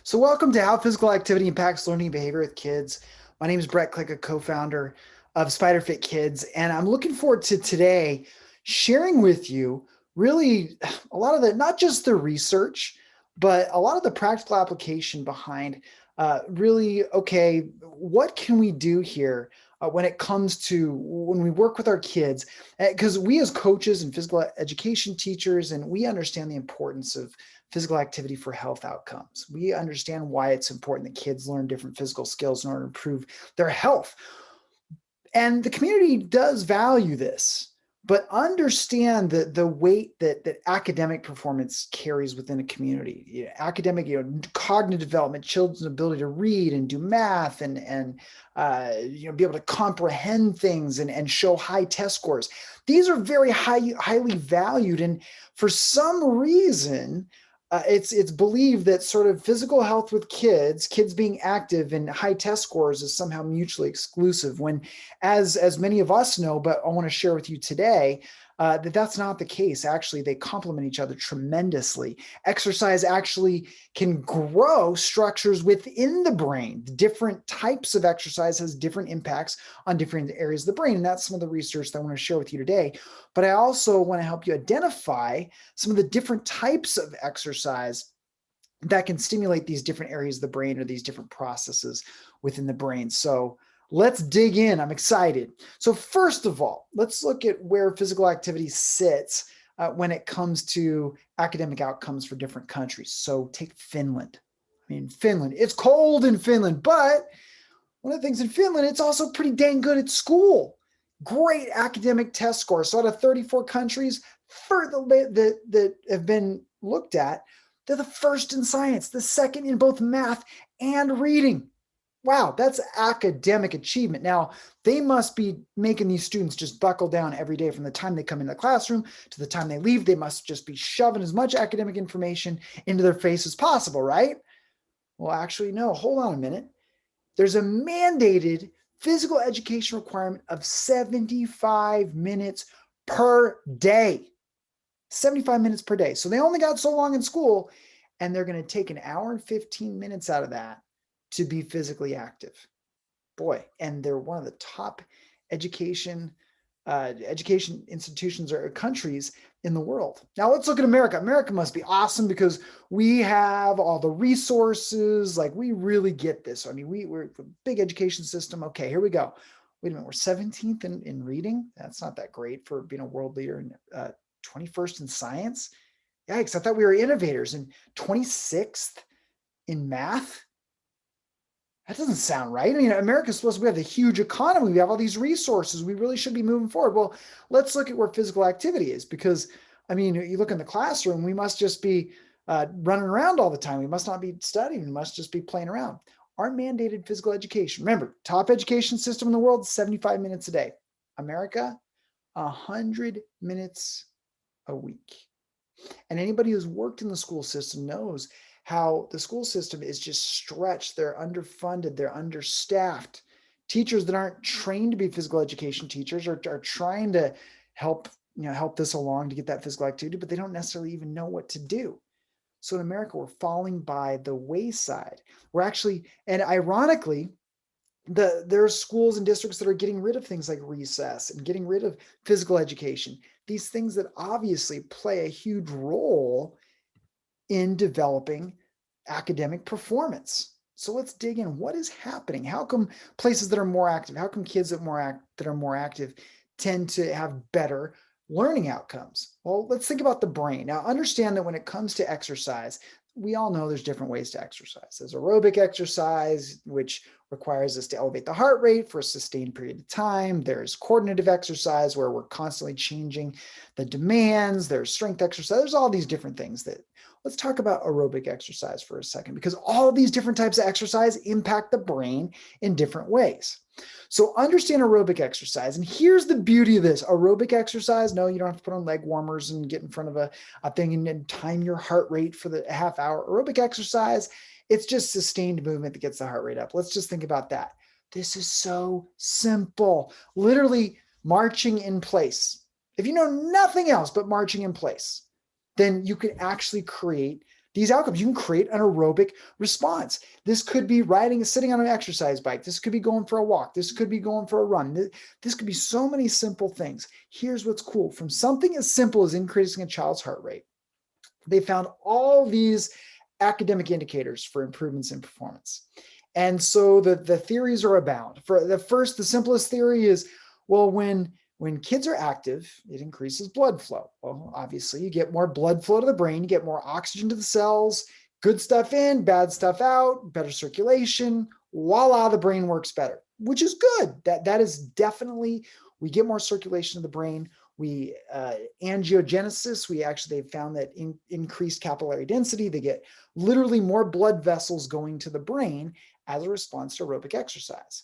So welcome to How Physical Activity Impacts Learning Behavior with Kids. My name is Brett Click, a co-founder of SpiderFit Kids, and I'm looking forward to today sharing with you really a lot of not just the research, but a lot of the practical application behind what can we do here when it comes to when we work with our kids? Because we as coaches and physical education teachers, and we understand the importance of physical activity for health outcomes. We understand why it's important that kids learn different physical skills in order to improve their health. And the community does value this, but understand the weight that academic performance carries within a community. Academic, cognitive development, children's ability to read and do math and be able to comprehend things and show high test scores. These are very highly valued, and for some reason, it's believed that sort of physical health with kids being active and high test scores is somehow mutually exclusive, when as many of us know, but I want to share with you today, that's not the case. Actually, they complement each other tremendously. Exercise actually can grow structures within the brain. Different types of exercise has different impacts on different areas of the brain, and that's some of the research that I want to share with you today. But I also want to help you identify some of the different types of exercise that can stimulate these different areas of the brain or these different processes within the brain. So let's dig in. I'm excited. So first of all, let's look at where physical activity sits when it comes to academic outcomes for different countries. So take Finland. Finland, it's cold in Finland, but one of the things in Finland, it's also pretty dang good at school. Great academic test scores. So out of 34 countries that have been looked at, they're the first in science, the second in both math and reading. Wow, that's academic achievement. Now, they must be making these students just buckle down every day from the time they come in the classroom to the time they leave. They must just be shoving as much academic information into their face as possible, right? Well, actually, no. Hold on a minute. There's a mandated physical education requirement of 75 minutes per day. 75 minutes per day. So they only got so long in school, and they're going to take an hour and 15 minutes out of that to be physically active. Boy, and they're one of the top education institutions or countries in the world. Now let's look at America. America must be awesome because we have all the resources. Like, we really get this. We're a big education system. Okay, here we go. Wait a minute, we're 17th in reading. That's not that great for being a world leader, in 21st in science. Yikes, I thought we were innovators. And 26th in math. That doesn't sound right. America's supposed to be, we have the huge economy. We have all these resources. We really should be moving forward. Well, let's look at where physical activity is, because, you look in the classroom, we must just be running around all the time. We must not be studying. We must just be playing around. Our mandated physical education, remember, top education system in the world, 75 minutes a day. America, 100 minutes a week. And anybody who's worked in the school system knows how the school system is just stretched. They're underfunded. They're understaffed. Teachers that aren't trained to be physical education teachers are trying to help this along to get that physical activity, but they don't necessarily even know what to do. So in America, we're falling by the wayside. We're actually, and ironically, there are schools and districts that are getting rid of things like recess and getting rid of physical education. These things that obviously play a huge role in developing academic performance. So let's dig in. What is happening? How come places that are more active, how come kids that are more active tend to have better learning outcomes? Well, let's think about the brain. Now, understand that when it comes to exercise, we all know there's different ways to exercise. There's aerobic exercise, which requires us to elevate the heart rate for a sustained period of time. There's coordinative exercise, where we're constantly changing the demands. There's strength exercise. There's all these different things. Let's talk about aerobic exercise for a second, because all these different types of exercise impact the brain in different ways. So understand aerobic exercise. And here's the beauty of this. Aerobic exercise, no, you don't have to put on leg warmers and get in front of a thing and time your heart rate for the half hour. Aerobic exercise, it's just sustained movement that gets the heart rate up. Let's just think about that. This is so simple. Literally marching in place. If you know nothing else but marching in place, then you can actually create these outcomes. You can create an aerobic response. This could be sitting on an exercise bike. This could be going for a walk. This could be going for a run. This could be so many simple things. Here's what's cool. From something as simple as increasing a child's heart rate, they found all these academic indicators for improvements in performance. And so the theories are abound. For the simplest theory is, well, when kids are active, it increases blood flow. Well, obviously, you get more blood flow to the brain, you get more oxygen to the cells, good stuff in, bad stuff out, better circulation. Voila, the brain works better, which is good. That is definitely, we get more circulation to the brain. We angiogenesis, they've found that increased capillary density, they get literally more blood vessels going to the brain as a response to aerobic exercise.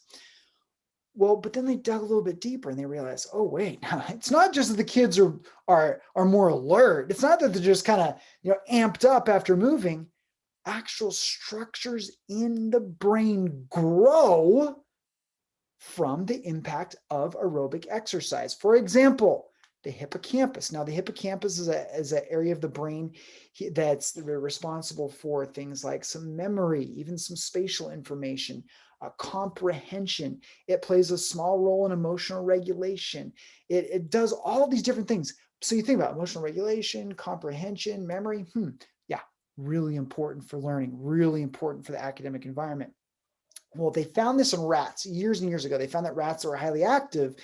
Well, but then they dug a little bit deeper and they realized, oh wait, it's not just that the kids are more alert. It's not that they're just kind of amped up after moving. Actual structures in the brain grow from the impact of aerobic exercise. For example, the hippocampus. Now, the hippocampus is an area of the brain that's responsible for things like some memory, even some spatial information, comprehension. It plays a small role in emotional regulation. It does all these different things. So you think about emotional regulation, comprehension, memory. Yeah, really important for learning, really important for the academic environment. Well, they found this in rats years and years ago. They found that rats that were highly active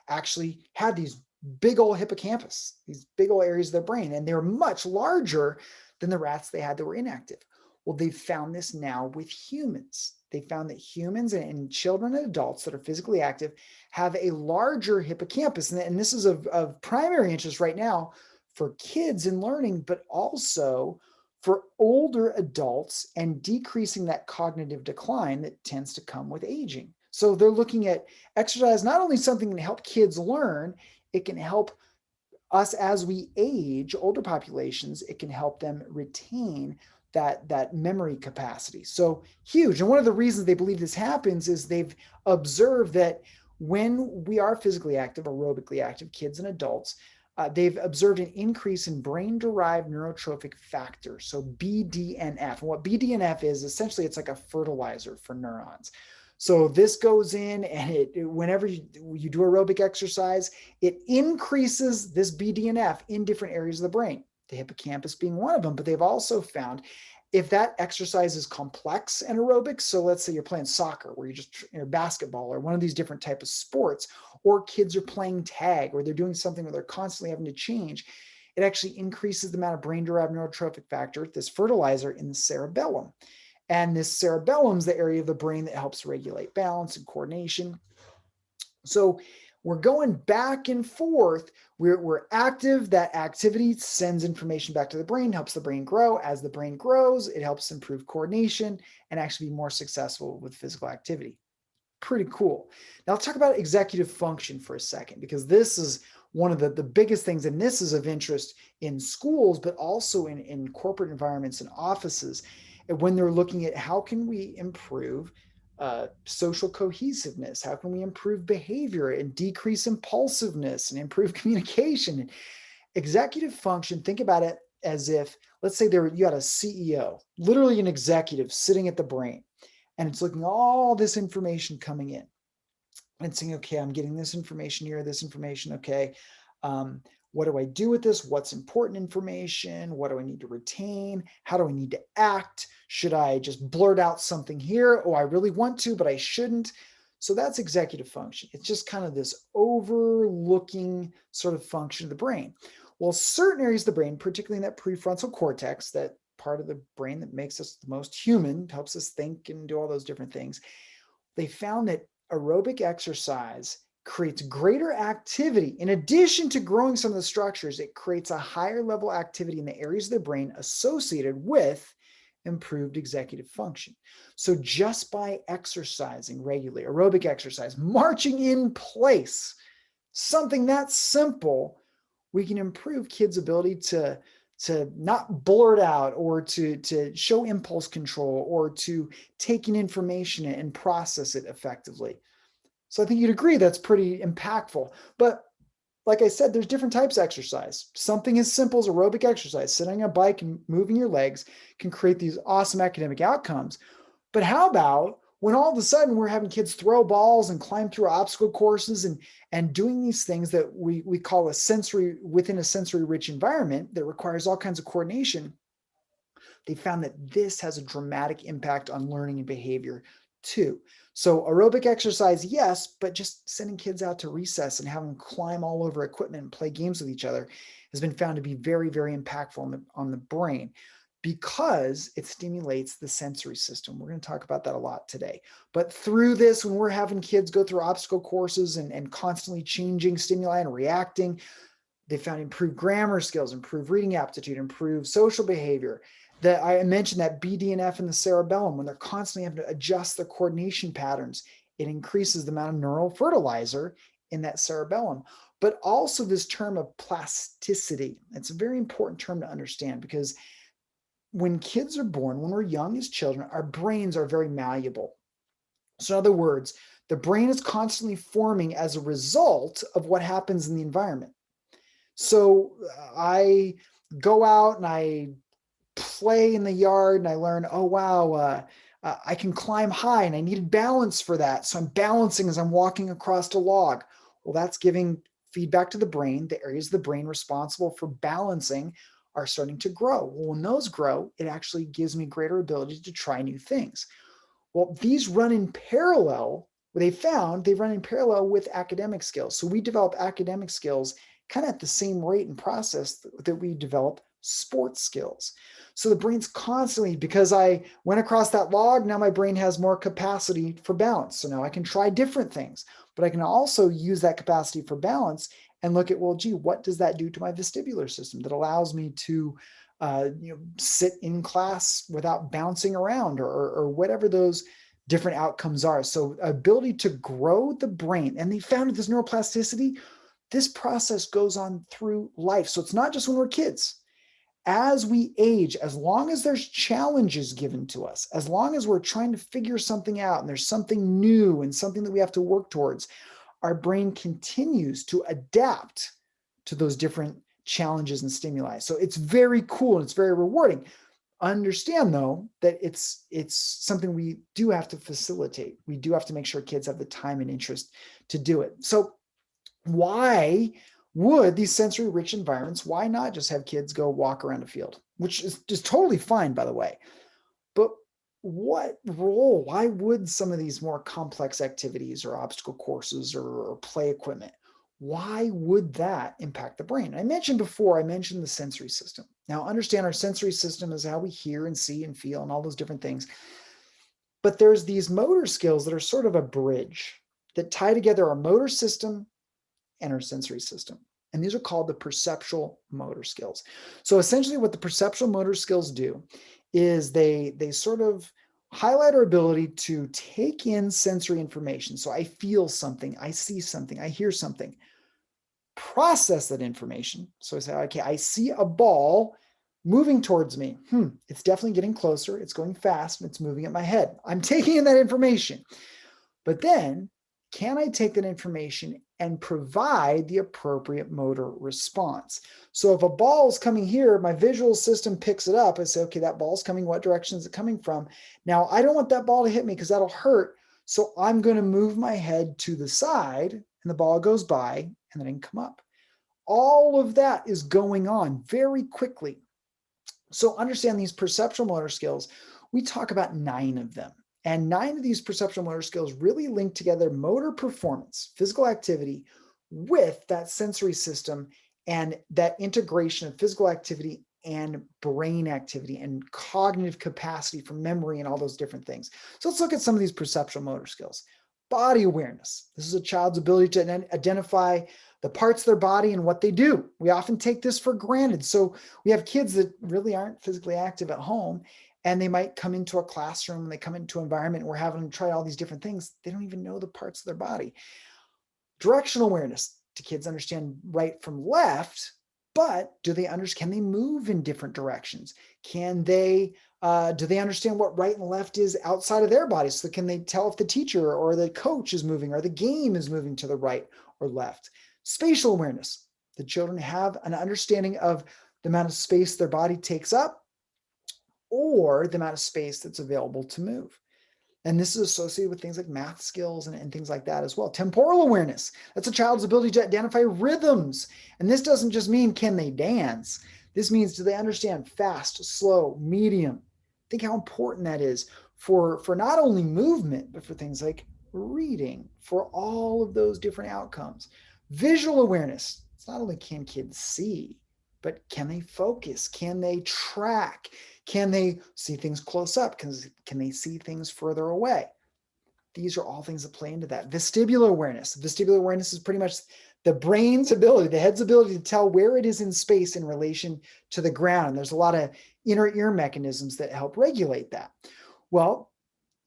actually had these big old hippocampus, these big old areas of their brain, and they were much larger than the rats they had that were inactive. Well, they've found this now with humans. They found that humans and children and adults that are physically active have a larger hippocampus. And this is of primary interest right now for kids in learning, but also for older adults and decreasing that cognitive decline that tends to come with aging. So they're looking at exercise, not only something that can help kids learn, it can help us as we age, older populations, it can help them retain that memory capacity. So huge. And one of the reasons they believe this happens is they've observed that when we are physically active, aerobically active, kids and adults, they've observed an increase in brain-derived neurotrophic factor, so BDNF. And what BDNF is, essentially, it's like a fertilizer for neurons. So this goes in, and whenever you do aerobic exercise, it increases this BDNF in different areas of the brain, the hippocampus being one of them. But they've also found if that exercise is complex and aerobic, so let's say you're playing soccer, where you're just basketball or one of these different type of sports, or kids are playing tag, or they're doing something where they're constantly having to change, it actually increases the amount of brain-derived neurotrophic factor, this fertilizer, in the cerebellum. And this cerebellum is the area of the brain that helps regulate balance and coordination. So we're going back and forth. We're active. That activity sends information back to the brain, helps the brain grow. As the brain grows, it helps improve coordination and actually be more successful with physical activity. Pretty cool. Now let's talk about executive function for a second, because this is one of the biggest things, and this is of interest in schools, but also in corporate environments and offices, when they're looking at how can we improve social cohesiveness, how can we improve behavior and decrease impulsiveness and improve communication. And executive function, think about it as if, let's say you had a CEO, literally an executive sitting at the brain, and it's looking at all this information coming in and saying, okay, I'm getting this information here, this information, okay. What do I do with this? What's important information? What do I need to retain? How do I need to act? Should I just blurt out something here? Oh, I really want to, but I shouldn't. So that's executive function. It's just kind of this overlooking sort of function of the brain. Well, certain areas of the brain, particularly in that prefrontal cortex, that part of the brain that makes us the most human, helps us think and do all those different things, they found that aerobic exercise creates greater activity. In addition to growing some of the structures, it creates a higher level activity in the areas of the brain associated with improved executive function. So just by exercising regularly, aerobic exercise, marching in place, something that simple, we can improve kids' ability to not blurt out, or to show impulse control, or to take in information and process it effectively. So I think you'd agree that's pretty impactful. But like I said, there's different types of exercise. Something as simple as aerobic exercise, sitting on a bike and moving your legs, can create these awesome academic outcomes. But how about when all of a sudden we're having kids throw balls and climb through obstacle courses and doing these things that we call a sensory, within a sensory rich environment that requires all kinds of coordination? They found that this has a dramatic impact on learning and behavior too. So aerobic exercise, yes, but just sending kids out to recess and having them climb all over equipment and play games with each other has been found to be very, very impactful on the brain, because it stimulates the sensory system. We're going to talk about that a lot today. But through this, when we're having kids go through obstacle courses and constantly changing stimuli and reacting, they found improved grammar skills, improved reading aptitude, improved social behavior. That I mentioned, that BDNF in the cerebellum, when they're constantly having to adjust their coordination patterns, it increases the amount of neural fertilizer in that cerebellum. But also this term of plasticity. It's a very important term to understand, because when kids are born, when we're young as children, our brains are very malleable. So in other words, the brain is constantly forming as a result of what happens in the environment. So I go out and I play in the yard and I learn, oh, wow, I can climb high and I needed balance for that. So I'm balancing as I'm walking across a log. Well, that's giving feedback to the brain. The areas of the brain responsible for balancing are starting to grow. Well, when those grow, it actually gives me greater ability to try new things. Well, these run in parallel. They found they run in parallel with academic skills. So we develop academic skills kind of at the same rate and process that we develop sports skills. So the brain's constantly, because I went across that log, now my brain has more capacity for balance. So now I can try different things, but I can also use that capacity for balance and look at, well, gee, what does that do to my vestibular system that allows me to sit in class without bouncing around, or whatever those different outcomes are. So ability to grow the brain. And they found this neuroplasticity, this process goes on through life. So it's not just when we're kids. As we age, as long as there's challenges given to us, as long as we're trying to figure something out and there's something new and something that we have to work towards, our brain continues to adapt to those different challenges and stimuli. So it's very cool and it's very rewarding. Understand, though, that it's something we do have to facilitate. We do have to make sure kids have the time and interest to do it. So why would these sensory rich environments, why not just have kids go walk around a field, which is just totally fine, by the way. But what role, why would some of these more complex activities or obstacle courses or play equipment, why would that impact the brain? I mentioned the sensory system. Now, understand our sensory system is how we hear and see and feel and all those different things. But there's these motor skills that are sort of a bridge that tie together our motor system and our sensory system. And these are called the perceptual motor skills. So essentially what the perceptual motor skills do is they sort of highlight our ability to take in sensory information. So I feel something, I see something, I hear something, process that information. So I say, okay, I see a ball moving towards me. It's definitely getting closer. It's going fast and it's moving at my head. I'm taking in that information. But then, can I take that information and provide the appropriate motor response? So if a ball is coming here, my visual system picks it up. I say, okay, that ball's coming. What direction is it coming from? Now, I don't want that ball to hit me because that'll hurt. So I'm going to move my head to the side and the ball goes by and then I can come up. All of that is going on very quickly. So understand these perceptual motor skills. We talk about 9 of them. And 9 of these perceptual motor skills really link together motor performance, physical activity, with that sensory system and that integration of physical activity and brain activity and cognitive capacity for memory and all those different things. So let's look at some of these perceptual motor skills. Body awareness. This is a child's ability to identify the parts of their body and what they do. We often take this for granted. So we have kids that really aren't physically active at home, and they might come into a classroom, they come into an environment, and we're having them try all these different things. They don't even know the parts of their body. Directional awareness. Do kids understand right from left? But do they understand? Can they move in different directions? Can they? Do they understand what right and left is outside of their body? So can they tell if the teacher or the coach is moving or the game is moving to the right or left? Spatial awareness. The children have an understanding of the amount of space their body takes up or the amount of space that's available to move. And this is associated with things like math skills and things like that as well. Temporal awareness. That's a child's ability to identify rhythms. And this doesn't just mean can they dance. This means do they understand fast, slow, medium. Think how important that is for not only movement, but for things like reading, for all of those different outcomes. Visual awareness. It's not only can kids see, but can they focus? Can they track? Can they see things close up? Can they see things further away? These are all things that play into that. Vestibular awareness. Vestibular awareness is pretty much the brain's ability, the head's ability to tell where it is in space in relation to the ground. And there's a lot of inner ear mechanisms that help regulate that. Well,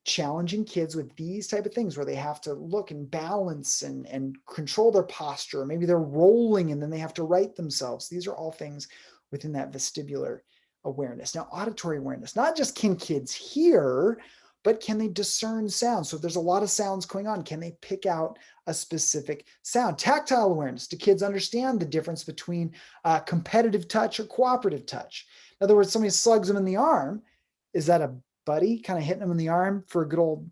challenging kids with these type of things where they have to look and balance and control their posture. Maybe they're rolling and then they have to right themselves. These are all things within that vestibular awareness. Now, auditory awareness, not just can kids hear, but can they discern sound? So if there's a lot of sounds going on, can they pick out a specific sound? Tactile awareness. Do kids understand the difference between competitive touch or cooperative touch? In other words, somebody slugs them in the arm. Is that a buddy kind of hitting them in the arm for a good old,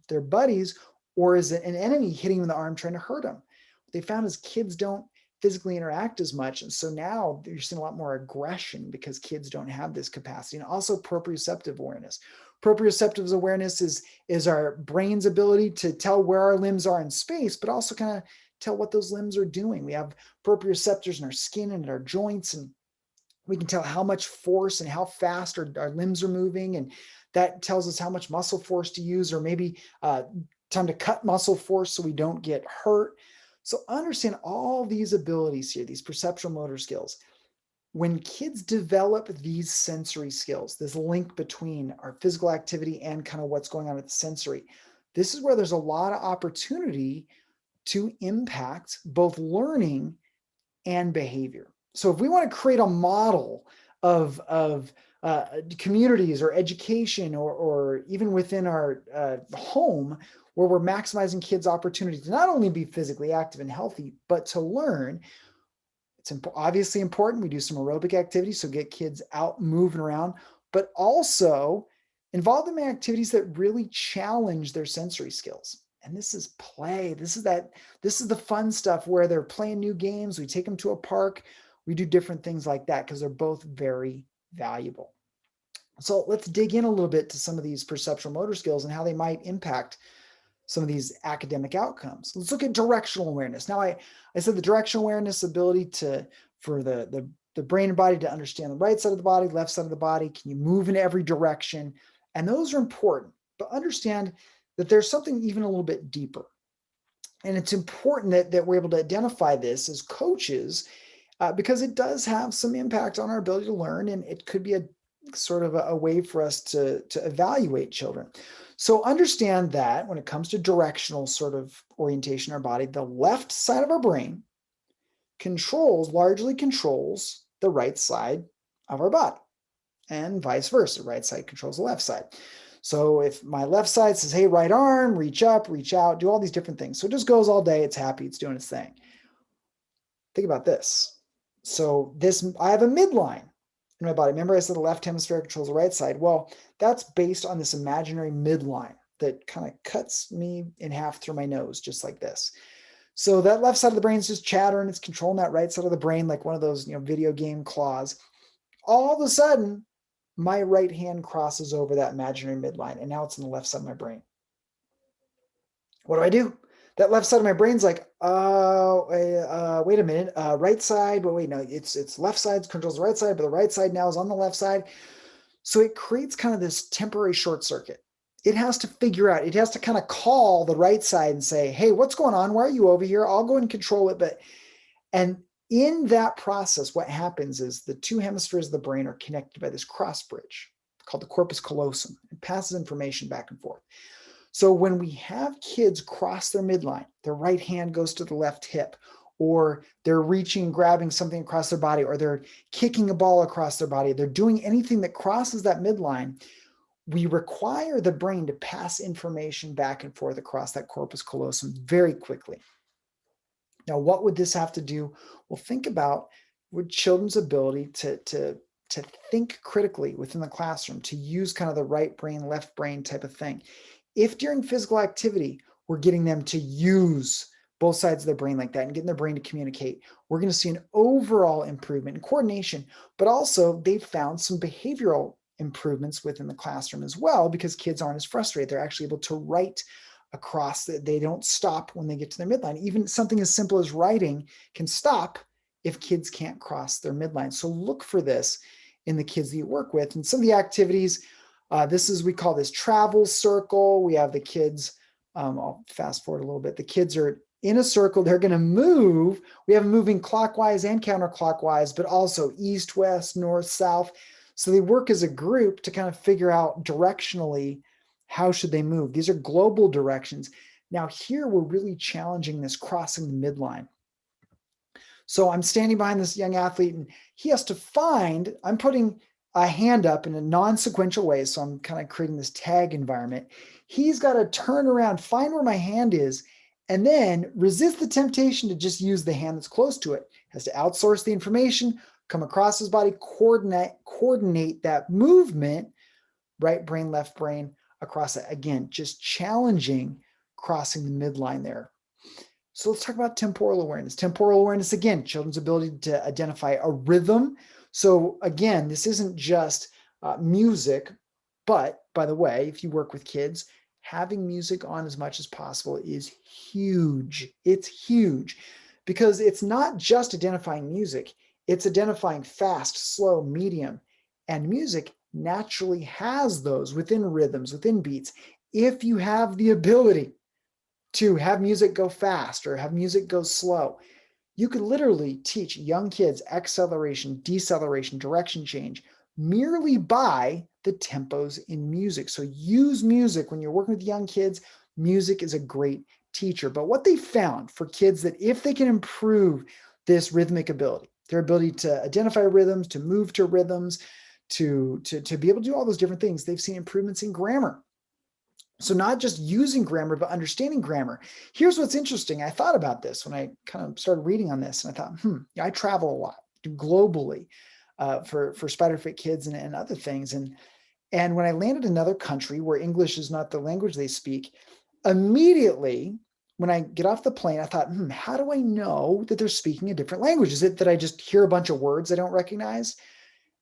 they're buddies, or is it an enemy hitting them in the arm trying to hurt them? What they found is kids don't physically interact as much. And so now you're seeing a lot more aggression because kids don't have this capacity. And also proprioceptive awareness. Proprioceptive awareness is our brain's ability to tell where our limbs are in space, but also kind of tell what those limbs are doing. We have proprioceptors in our skin and in our joints, and we can tell how much force and how fast our limbs are moving. And that tells us how much muscle force to use, or maybe time to cut muscle force so we don't get hurt. So understand all these abilities here, these perceptual motor skills. When kids develop these sensory skills, this link between our physical activity and kind of what's going on with the sensory, this is where there's a lot of opportunity to impact both learning and behavior. So if we want to create a model of communities or education or even within our home where we're maximizing kids' opportunity to not only be physically active and healthy, but to learn, it's obviously important we do some aerobic activity, so get kids out moving around, but also involve them in activities that really challenge their sensory skills. And this is play. This is the fun stuff where they're playing new games. We take them to a park. We do different things like that because they're both very valuable. So let's dig in a little bit to some of these perceptual motor skills and how they might impact some of these academic outcomes. Let's look at directional awareness. Now, I said the directional awareness ability for the brain and body to understand the right side of the body, left side of the body. Can you move in every direction? And those are important, but understand that there's something even a little bit deeper. And it's important that we're able to identify this as coaches because it does have some impact on our ability to learn, and it could be a sort of a way for us to evaluate children. So understand that when it comes to directional sort of orientation in our body, the left side of our brain largely controls the right side of our body, and vice versa. Right side controls the left side. So if my left side says, hey, right arm, reach up, reach out, do all these different things. So it just goes all day. It's happy. It's doing its thing. Think about this. So I have a midline in my body. Remember I said the left hemisphere controls the right side. Well, that's based on this imaginary midline that kind of cuts me in half through my nose, just like this. So that left side of the brain is just chattering. It's controlling that right side of the brain like one of those video game claws. All of a sudden, my right hand crosses over that imaginary midline, and now it's on the left side of my brain. What do? That left side of my brain's like, wait a minute, right side, but wait, no, it's left side controls the right side, but the right side now is on the left side. So it creates kind of this temporary short circuit. It has to figure out, it has to kind of call the right side and say, hey, what's going on? Why are you over here? I'll go and control it. And in that process, what happens is the two hemispheres of the brain are connected by this cross bridge called the corpus callosum. It passes information back and forth. So when we have kids cross their midline, their right hand goes to the left hip, or they're reaching, grabbing something across their body, or they're kicking a ball across their body, they're doing anything that crosses that midline, we require the brain to pass information back and forth across that corpus callosum very quickly. Now, what would this have to do? Well, think about with children's ability to think critically within the classroom, to use kind of the right brain, left brain type of thing. If during physical activity, we're getting them to use both sides of their brain like that and getting their brain to communicate, we're going to see an overall improvement in coordination, but also they've found some behavioral improvements within the classroom as well, because kids aren't as frustrated. They're actually able to write across. They don't stop when they get to their midline. Even something as simple as writing can stop if kids can't cross their midline. So look for this in the kids that you work with. And some of the activities, we call this travel circle. We have the kids, I'll fast forward a little bit. The kids are in a circle. They're going to move. We have them moving clockwise and counterclockwise, but also east, west, north, south. So they work as a group to kind of figure out directionally how should they move. These are global directions. Now here we're really challenging this crossing the midline. So I'm standing behind this young athlete and he has to find, I'm putting a hand up in a non-sequential way. So I'm kind of creating this tag environment. He's got to turn around, find where my hand is, and then resist the temptation to just use the hand that's close to it. Has to outsource the information, come across his body, coordinate that movement, right brain, left brain across it. Again, just challenging crossing the midline there. So let's talk about temporal awareness. Temporal awareness, again, children's ability to identify a rhythm. So again, this isn't just music, but by the way, if you work with kids, having music on as much as possible is huge. It's huge because it's not just identifying music. It's identifying fast, slow, medium, and music naturally has those within rhythms, within beats. If you have the ability to have music go fast or have music go slow, you could literally teach young kids acceleration, deceleration, direction change merely by the tempos in music. So use music when you're working with young kids. Music is a great teacher. But what they found for kids, that if they can improve this rhythmic ability, their ability to identify rhythms, to move to rhythms, to be able to do all those different things, they've seen improvements in grammar. So not just using grammar, but understanding grammar. Here's what's interesting. I thought about this when I kind of started reading on this, and I thought, I travel a lot globally for Spider Fit Kids and other things. And when I landed in another country where English is not the language they speak, immediately when I get off the plane, I thought, how do I know that they're speaking a different language? Is it that I just hear a bunch of words I don't recognize?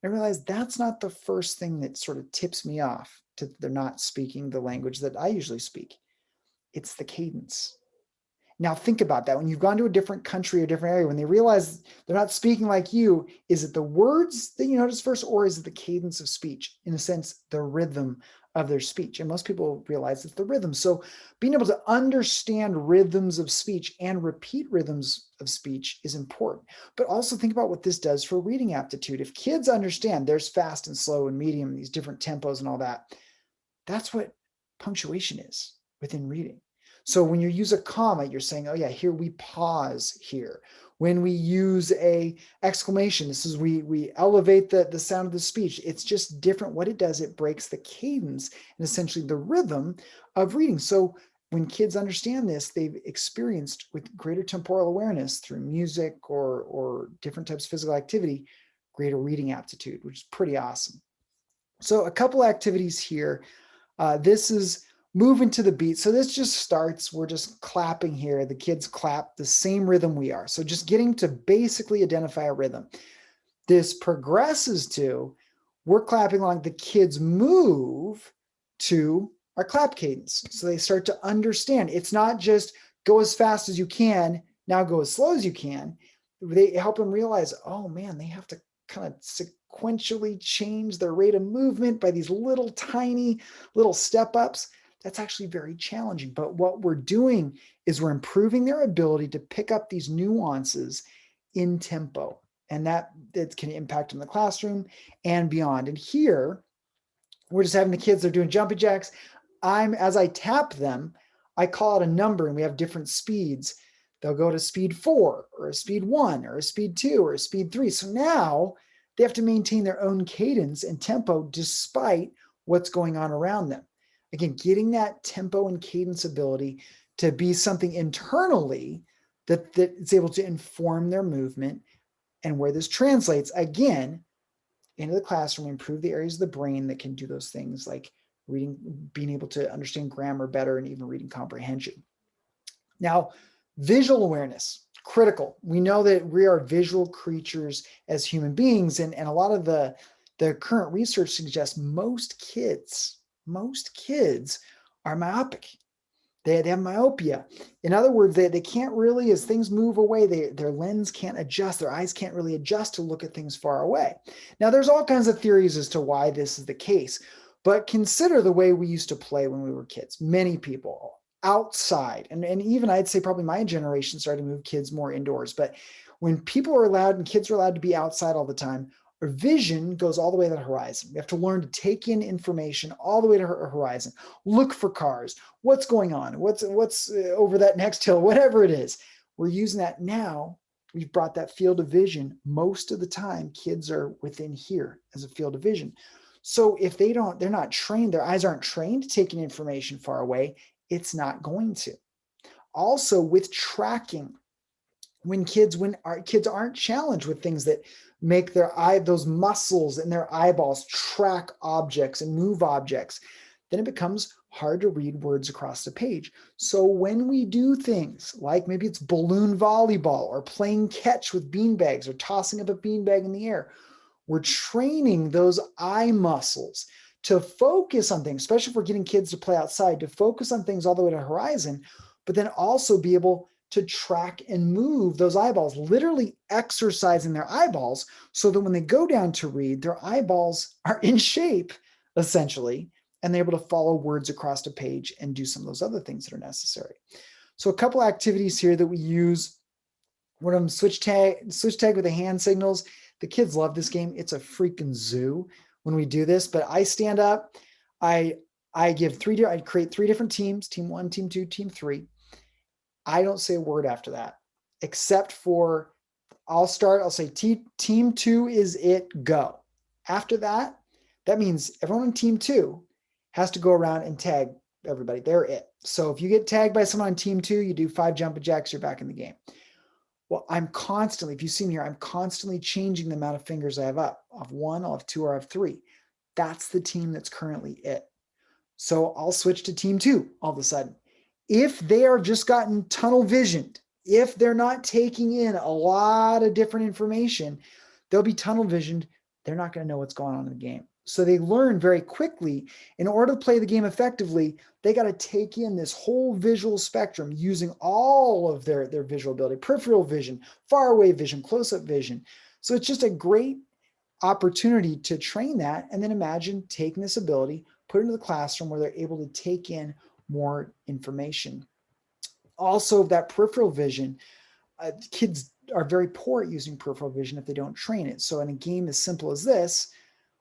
I realized that's not the first thing that sort of tips me off to they're not speaking the language that I usually speak. It's the cadence. Now think about that. When you've gone to a different country or different area, when they realize they're not speaking like you, is it the words that you notice first, or is it the cadence of speech? In a sense, the rhythm of their speech. And most people realize it's the rhythm. So being able to understand rhythms of speech and repeat rhythms of speech is important. But also think about what this does for reading aptitude. If kids understand there's fast and slow and medium, these different tempos and all that, that's what punctuation is within reading. So when you use a comma, you're saying, oh yeah, here we pause here. When we use a exclamation, this is we elevate the sound of the speech. It's just different. What it does, it breaks the cadence and essentially the rhythm of reading. So when kids understand this, they've experienced with greater temporal awareness through music or different types of physical activity, greater reading aptitude, which is pretty awesome. So a couple activities here. This is moving to the beat. So this just starts, we're just clapping here. The kids clap the same rhythm we are. So just getting to basically identify a rhythm. This progresses to, we're clapping along, the kids move to our clap cadence. So they start to understand. It's not just go as fast as you can, now go as slow as you can. They help them realize, oh man, they have to kind of sequentially change their rate of movement by these little tiny little step ups. That's actually very challenging. But what we're doing is we're improving their ability to pick up these nuances in tempo. And that can impact in the classroom and beyond. And here, we're just having the kids, they're doing jumping jacks. As I tap them, I call out a number and we have different speeds. They'll go to speed 4 or a speed 1 or a speed 2 or a speed 3. So now they have to maintain their own cadence and tempo despite what's going on around them. Again, getting that tempo and cadence ability to be something internally that it's able to inform their movement, and where this translates again into the classroom, improve the areas of the brain that can do those things like reading, being able to understand grammar better, and even reading comprehension. Now, visual awareness, critical. We know that we are visual creatures as human beings, and a lot of the current research suggests most kids are myopic. They have myopia. In other words, they can't really, as things move away, their lens can't adjust, their eyes can't really adjust to look at things far away. Now, there's all kinds of theories as to why this is the case, but consider the way we used to play when we were kids. Many people outside, and even I'd say probably my generation started to move kids more indoors, but when people are allowed and kids are allowed to be outside all the time, our vision goes all the way to the horizon. We have to learn to take in information all the way to her horizon, look for cars, what's going on, what's over that next hill, whatever it is. We're using that now. We've brought that field of vision. Most of the time, kids are within here as a field of vision. So if they're not trained, their eyes aren't trained to take in information far away, it's not going to. Also, with tracking, when our kids aren't challenged with things that make those muscles in their eyeballs track objects and move objects, then it becomes hard to read words across the page. So when we do things like maybe it's balloon volleyball or playing catch with beanbags or tossing up a beanbag in the air, we're training those eye muscles to focus on things, especially if we're getting kids to play outside, to focus on things all the way to the horizon, but then also be able to track and move those eyeballs, literally exercising their eyeballs so that when they go down to read, their eyeballs are in shape, essentially, and they're able to follow words across a page and do some of those other things that are necessary. So a couple activities here that we use. One of them, switch tag with the hand signals. The kids love this game. It's a freaking zoo when we do this, but I stand up, I create 3 different teams, team 1, team 2, team 3. I don't say a word after that, except for I'll say team 2 is it, go. After that, that means everyone on team 2 has to go around and tag everybody. They're it. So if you get tagged by someone on team 2, you do 5 jumping jacks, you're back in the game. Well, if you see me here, I'm constantly changing the amount of fingers I have up. I'll have 1, I'll have 2, or I have 3. That's the team that's currently it. So I'll switch to team 2 all of a sudden. If they are just gotten tunnel visioned, if they're not taking in a lot of different information, they'll be tunnel visioned. They're not going to know what's going on in the game. So they learn very quickly. In order to play the game effectively, they got to take in this whole visual spectrum using all of their visual ability, peripheral vision, far away vision, close-up vision. So it's just a great opportunity to train that. And then imagine taking this ability, put it into the classroom where they're able to take in more information. Also, that peripheral vision, kids are very poor at using peripheral vision if they don't train it. So in a game as simple as this,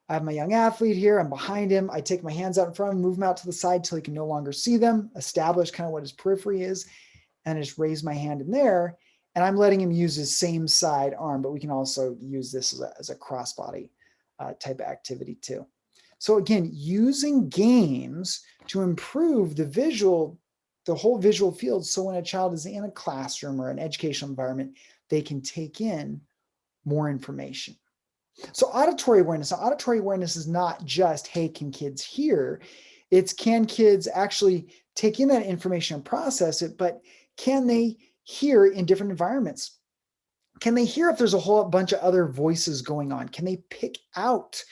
I have my young athlete here, I'm behind him, I take my hands out in front of him, move him out to the side till he can no longer see them, establish kind of what his periphery is, and I just raise my hand in there, and I'm letting him use his same side arm, but we can also use this as a crossbody type of activity too. So again, using games to improve the whole visual field, so when a child is in a classroom or an educational environment, they can take in more information. So auditory awareness is not just, hey, can kids hear? It's, can kids actually take in that information and process it, but can they hear in different environments? Can they hear if there's a whole bunch of other voices going on? Can they pick out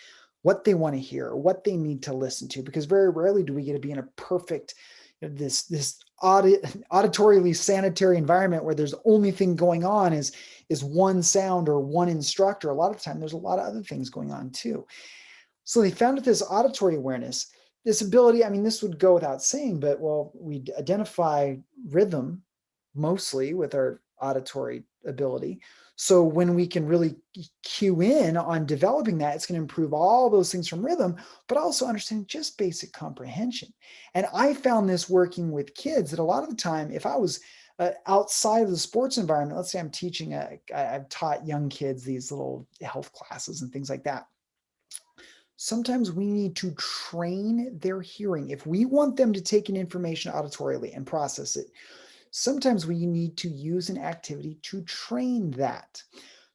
what they want to hear or what they need to listen to? Because very rarely do we get to be in a perfect, this auditorily sanitary environment where there's the only thing going on is one sound or one instructor. A lot of the time, there's a lot of other things going on too. So they found that this auditory awareness, this ability, I mean, this would go without saying, but well, we identify rhythm mostly with our auditory ability. So when we can really cue in on developing that, it's going to improve all those things from rhythm, but also understanding just basic comprehension. And I found this working with kids that a lot of the time, if I was outside of the sports environment, let's say I'm teaching, I've taught young kids these little health classes and things like that. Sometimes we need to train their hearing. If we want them to take in information auditorily and process it, sometimes we need to use an activity to train that.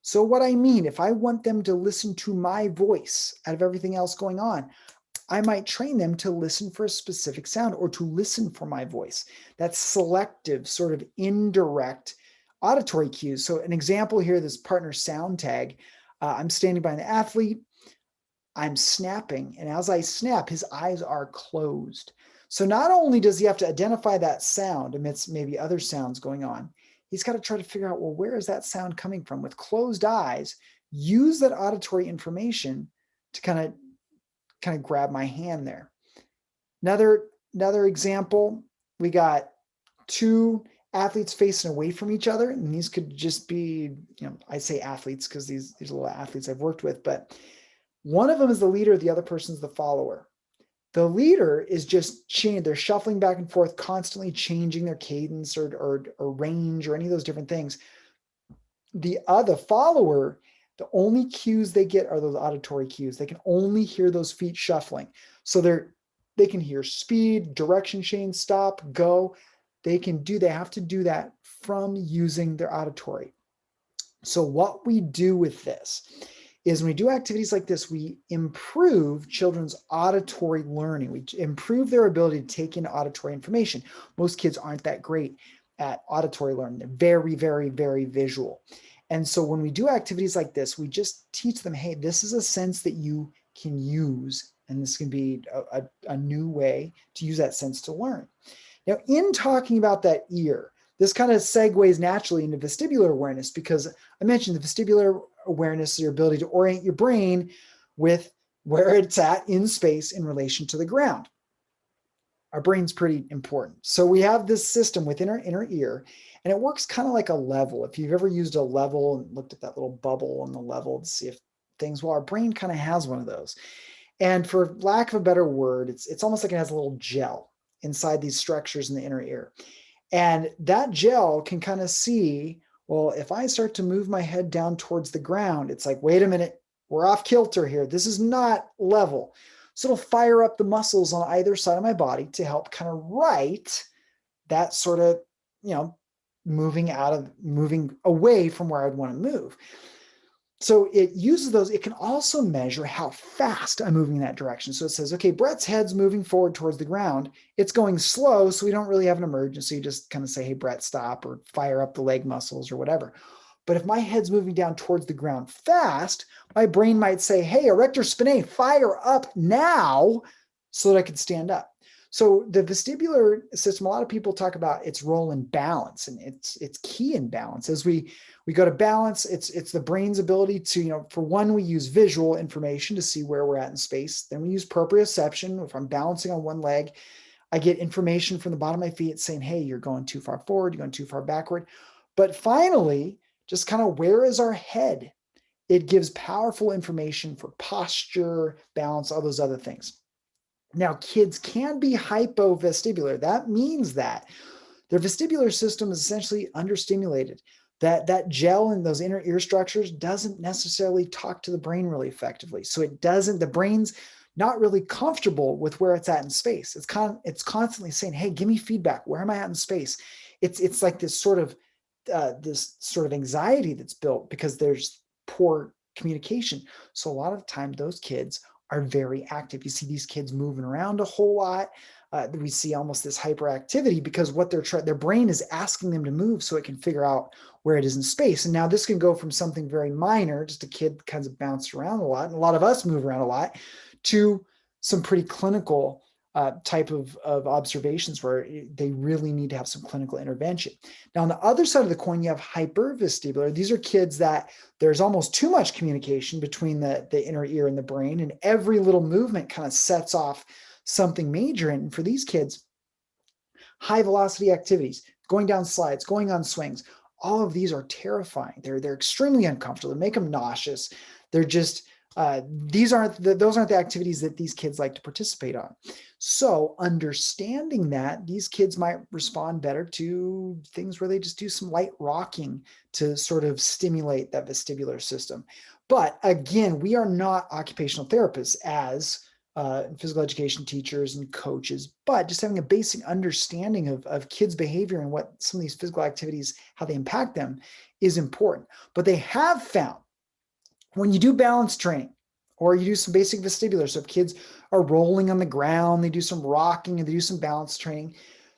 So what I mean, if I want them to listen to my voice out of everything else going on, I might train them to listen for a specific sound or to listen for my voice. That's selective, sort of indirect auditory cues. So an example here, this partner sound tag, I'm standing by an athlete, I'm snapping, and as I snap, his eyes are closed. So not only does he have to identify that sound amidst maybe other sounds going on, he's got to try to figure out, well, where is that sound coming from? With closed eyes, use that auditory information to kind of grab my hand there. Another example, we got two athletes facing away from each other, and these could just be, I say athletes because these are a lot of athletes I've worked with, but one of them is the leader, the other person's the follower. The leader is just they're shuffling back and forth, constantly changing their cadence or range or any of those different things. The other follower, the only cues they get are those auditory cues. They can only hear those feet shuffling. So they can hear speed, direction change, stop, go. They have to do that from using their auditory. So what we do with this is when we do activities like this, we improve children's auditory learning. We improve their ability to take in auditory information. Most kids aren't that great at auditory learning. They're very, very, very visual. And so when we do activities like this, we just teach them, hey, this is a sense that you can use, and this can be a new way to use that sense to learn. Now, in talking about that ear, this kind of segues naturally into vestibular awareness, because I mentioned the vestibular awareness is your ability to orient your brain with where it's at in space in relation to the ground. Our brain's pretty important. So we have this system within our inner ear, and it works kind of like a level. If you've ever used a level and looked at that little bubble on the level to see if things, well, our brain kind of has one of those. And for lack of a better word, it's almost like it has a little gel inside these structures in the inner ear. And that gel can kind of see, well, if I start to move my head down towards the ground, it's like, wait a minute, we're off kilter here. This is not level. So it'll fire up the muscles on either side of my body to help kind of right that sort of, moving away from where I'd want to move. So it uses those. It can also measure how fast I'm moving in that direction. So it says, okay, Brett's head's moving forward towards the ground. It's going slow, so we don't really have an emergency. You just kind of say, hey, Brett, stop, or fire up the leg muscles or whatever. But if my head's moving down towards the ground fast, my brain might say, hey, erector spinae, fire up now so that I can stand up. So the vestibular system, a lot of people talk about its role in balance, and it's key in balance. As we go to balance, it's the brain's ability to, for one, we use visual information to see where we're at in space. Then we use proprioception. If I'm balancing on one leg, I get information from the bottom of my feet saying, hey, you're going too far forward, you're going too far backward. But finally, just kind of, where is our head? It gives powerful information for posture, balance, all those other things. Now, kids can be hypovestibular. That means that their vestibular system is essentially understimulated. That gel in those inner ear structures doesn't necessarily talk to the brain really effectively. So the brain's not really comfortable with where it's at in space. It's constantly saying, hey, give me feedback. Where am I at in space? It's like this sort of anxiety that's built because there's poor communication. So a lot of the time, those kids are very active. You see these kids moving around a whole lot. We see almost this hyperactivity because what their brain is asking them to move so it can figure out where it is in space. And now this can go from something very minor, just a kid kind of bounced around a lot, and a lot of us move around a lot, to some pretty clinical type of observations where they really need to have some clinical intervention. Now, on the other side of the coin, you have hypervestibular. These are kids that there's almost too much communication between the inner ear and the brain, and every little movement kind of sets off something major. And for these kids, high velocity activities, going down slides, going on swings, all of these are terrifying. They're extremely uncomfortable. They make them nauseous. They're just those aren't the activities that these kids like to participate on. So understanding that, these kids might respond better to things where they just do some light rocking to sort of stimulate that vestibular system. But again, we are not occupational therapists as physical education teachers and coaches, but just having a basic understanding of kids' behavior and what some of these physical activities, how they impact them, is important. But they have found when you do balance training or you do some basic vestibular, so if kids are rolling on the ground, they do some rocking and they do some balance training,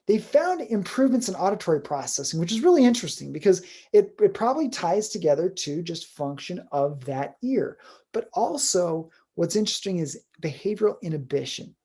they found improvements in auditory processing, which is really interesting because it probably ties together to just function of that ear. But also what's interesting is behavioral inhibition.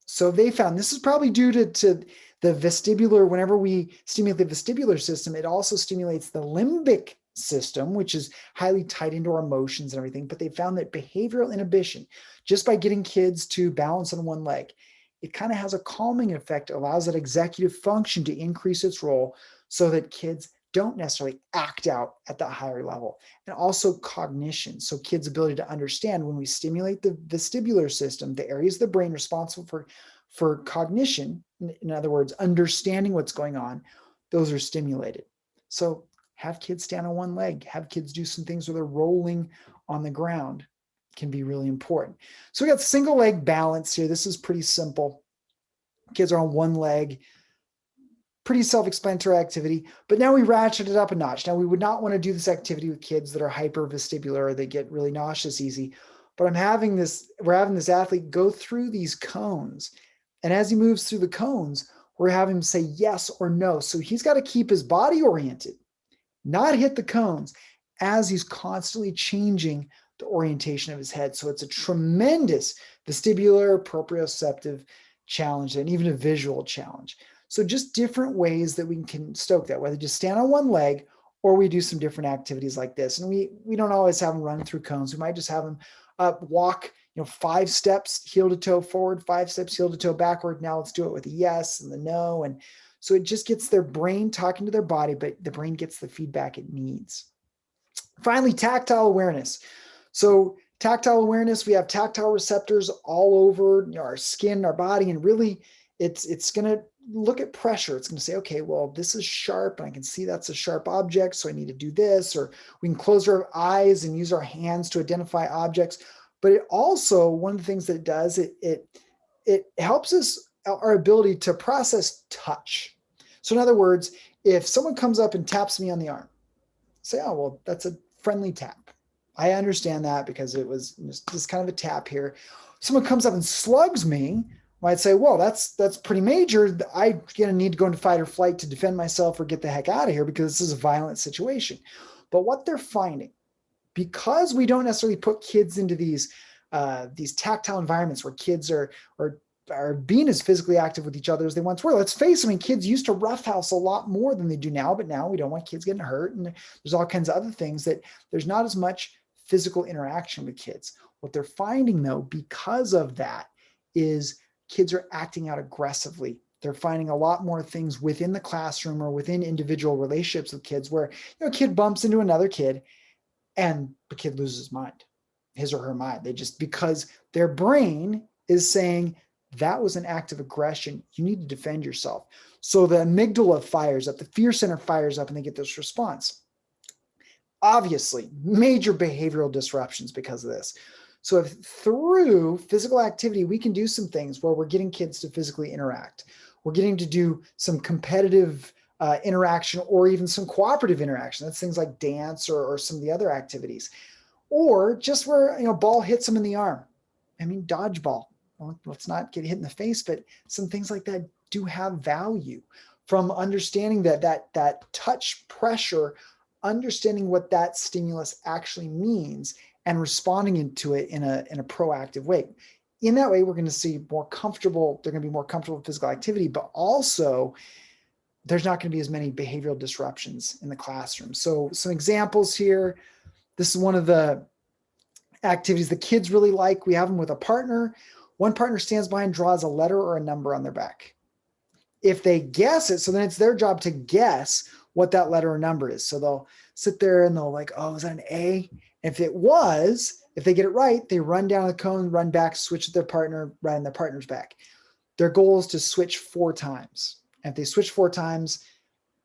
So they found this is probably due to the vestibular. Whenever we stimulate the vestibular system, it also stimulates the limbic system, which is highly tied into our emotions and everything. But they found that behavioral inhibition, just by getting kids to balance on one leg, it kind of has a calming effect, allows that executive function to increase its role so that kids don't necessarily act out at the higher level. And also cognition. So kids' ability to understand when we stimulate the vestibular system, the areas of the brain responsible for cognition, in other words, understanding what's going on, those are stimulated. So have kids stand on one leg, have kids do some things where they're rolling on the ground, can be really important. So we got single leg balance here. This is pretty simple. Kids are on one leg, pretty self-explanatory activity, but now we ratchet it up a notch. Now we would not want to do this activity with kids that are hypervestibular or they get really nauseous easy, but we're having this athlete go through these cones. And as he moves through the cones, we're having him say yes or no. So he's got to keep his body oriented, not hit the cones as he's constantly changing the orientation of his head. So it's a tremendous vestibular proprioceptive challenge and even a visual challenge. So just different ways that we can stoke that, whether just stand on one leg or we do some different activities like this. And we don't always have them run through cones. We might just have them walk, 5 steps heel to toe forward, 5 steps heel to toe backward. Now let's do it with a yes and the no. And so it just gets their brain talking to their body, but the brain gets the feedback it needs. Finally, tactile awareness. So tactile awareness, we have tactile receptors all over our skin, our body, and really it's going to look at pressure. It's going to say, okay, well, this is sharp and I can see that's a sharp object, so I need to do this. Or we can close our eyes and use our hands to identify objects. But it also, one of the things that it does, it helps us, our ability to process touch. So in other words, if someone comes up and taps me on the arm, say, oh, well, that's a friendly tap. I understand that because it was just kind of a tap here. Someone comes up and slugs me, might say, well, that's pretty major. I'm going to need to go into fight or flight to defend myself or get the heck out of here because this is a violent situation. But what they're finding, because we don't necessarily put kids into these tactile environments where kids are being as physically active with each other as they once were. Let's face it, kids used to roughhouse a lot more than they do now, but now we don't want kids getting hurt. And there's all kinds of other things that there's not as much physical interaction with kids. What they're finding though, because of that, is kids are acting out aggressively. They're finding a lot more things within the classroom or within individual relationships with kids where a kid bumps into another kid and the kid loses his mind, his or her mind. Because their brain is saying, that was an act of aggression. You need to defend yourself. So the amygdala fires up, the fear center fires up, and they get this response. Obviously, major behavioral disruptions because of this. So if through physical activity, we can do some things where we're getting kids to physically interact. We're getting to do some competitive interaction or even some cooperative interaction. That's things like dance or some of the other activities. Or just where, ball hits them in the arm. Dodgeball. Well, let's not get hit in the face, but some things like that do have value from understanding that touch pressure, understanding what that stimulus actually means and responding into it in a proactive way. In that way, we're going to see more comfortable, they're going to be more comfortable with physical activity, but also there's not going to be as many behavioral disruptions in the classroom. So some examples here. This is one of the activities the kids really like. We have them with a partner. One partner stands by and draws a letter or a number on their back. If they guess it, so then it's their job to guess what that letter or number is. So they'll sit there and they'll like, oh, is that an A? If they get it right, they run down the cone, run back, switch with their partner, run their partner's back. Their goal is to switch 4 times. And if they switch 4 times,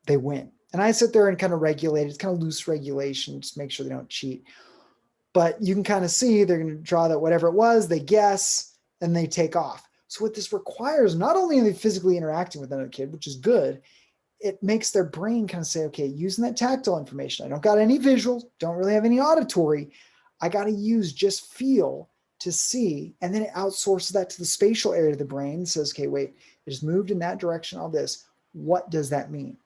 they win. And I sit there and kind of regulate. It's kind of loose regulation, just make sure they don't cheat. But you can kind of see they're going to draw that whatever it was, they guess. and they take off. So what this requires, not only are they physically interacting with another kid, which is good, it makes their brain kind of say, okay, using that tactile information, I don't got any visuals, don't really have any auditory. I got to use just feel to see. And then it outsources that to the spatial area of the brain and says, okay, wait, it just moved in that direction, all this. What does that mean?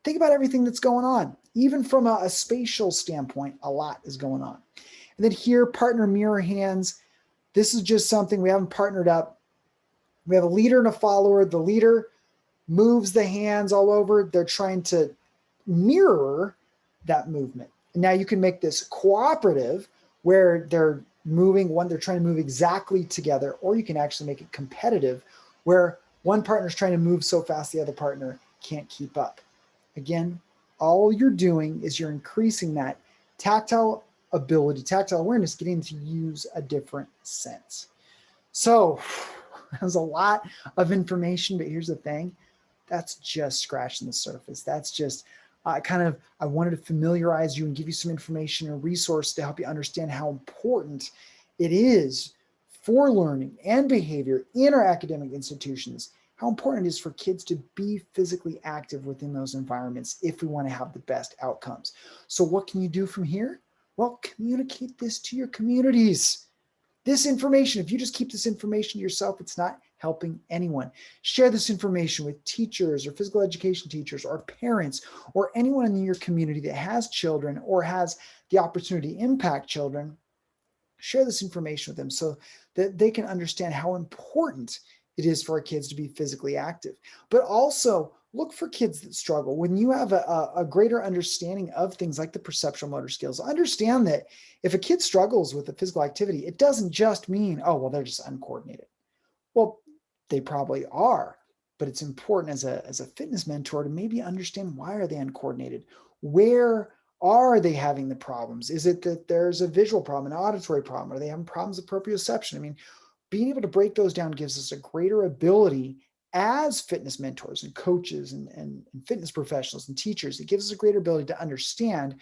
Think about everything that's going on. Even from a spatial standpoint, a lot is going on. And then here, partner mirror hands. This is just something we haven't partnered up. We have a leader and a follower. The leader moves the hands all over. They're trying to mirror that movement. And now you can make this cooperative where they're trying to move exactly together, or you can actually make it competitive where one partner's trying to move so fast the other partner can't keep up. Again, all you're doing is you're increasing that tactile ability, tactile awareness, getting to use a different sense. So there's a lot of information, but here's the thing. That's just scratching the surface. That's just I wanted to familiarize you and give you some information and resource to help you understand how important it is for learning and behavior in our academic institutions, how important it is for kids to be physically active within those environments if we want to have the best outcomes. So what can you do from here? Well, communicate this to your communities. This information, if you just keep this information to yourself, it's not helping anyone. Share this information with teachers or physical education teachers or parents or anyone in your community that has children or has the opportunity to impact children. Share this information with them so that they can understand how important it is for our kids to be physically active. But also look for kids that struggle. When you have a greater understanding of things like the perceptual motor skills, understand that if a kid struggles with a physical activity, it doesn't just mean, oh, well, they're just uncoordinated. Well, they probably are, but it's important as a fitness mentor to maybe understand, why are they uncoordinated? Where are they having the problems? Is it that there's a visual problem, an auditory problem? Are they having problems with proprioception? I mean, being able to break those down gives us a greater ability as fitness mentors and coaches and fitness professionals and teachers. It gives us a greater ability to understand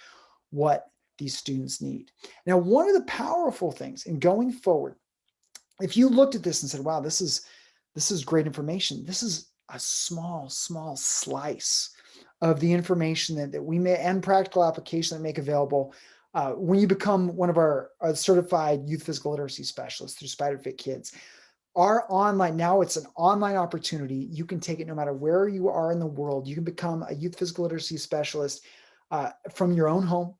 what these students need. Now, one of the powerful things in going forward, if you looked at this and said, wow, this is great information, this is a small slice of the information that we may, and practical application that make available when you become one of our certified youth physical literacy specialists through SpiderFit Kids. Our online, now it's an online opportunity. You can take it no matter where you are in the world. You can become a youth physical literacy specialist from your own home.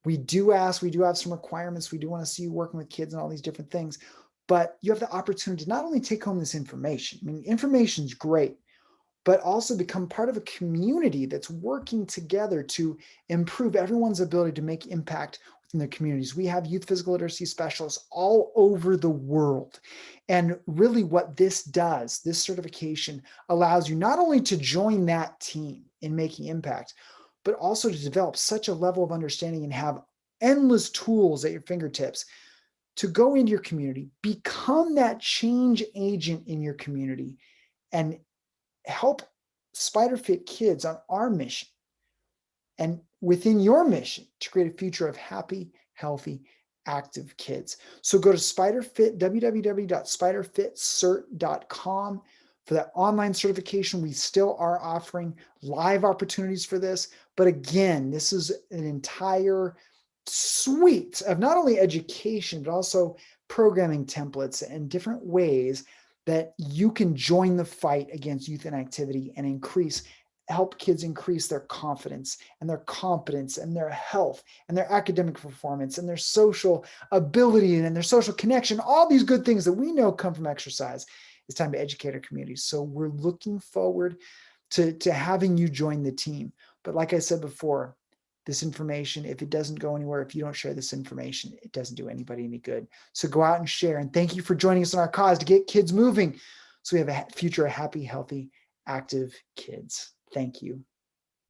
We do have some requirements. We do want to see you working with kids and all these different things, but you have the opportunity to not only take home this information. I mean, information is great, but also become part of a community that's working together to improve everyone's ability to make impact within their communities. We have youth physical literacy specialists all over the world. And really what this does, this certification allows you not only to join that team in making impact, but also to develop such a level of understanding and have endless tools at your fingertips to go into your community, become that change agent in your community, and help SpiderFit Kids on our mission and within your mission to create a future of happy, healthy, active kids. So go to www.spiderfitcert.com for that online certification. We still are offering live opportunities for this. But again, this is an entire suite of not only education, but also programming templates and different ways that you can join the fight against youth inactivity and help kids increase their confidence and their competence and their health and their academic performance and their social ability and their social connection, all these good things that we know come from exercise. It's time to educate our community. So we're looking forward to having you join the team. But like I said before, this information, if it doesn't go anywhere, if you don't share this information, it doesn't do anybody any good. So go out and share. And thank you for joining us on our cause to get kids moving so we have a future of happy, healthy, active kids. Thank you.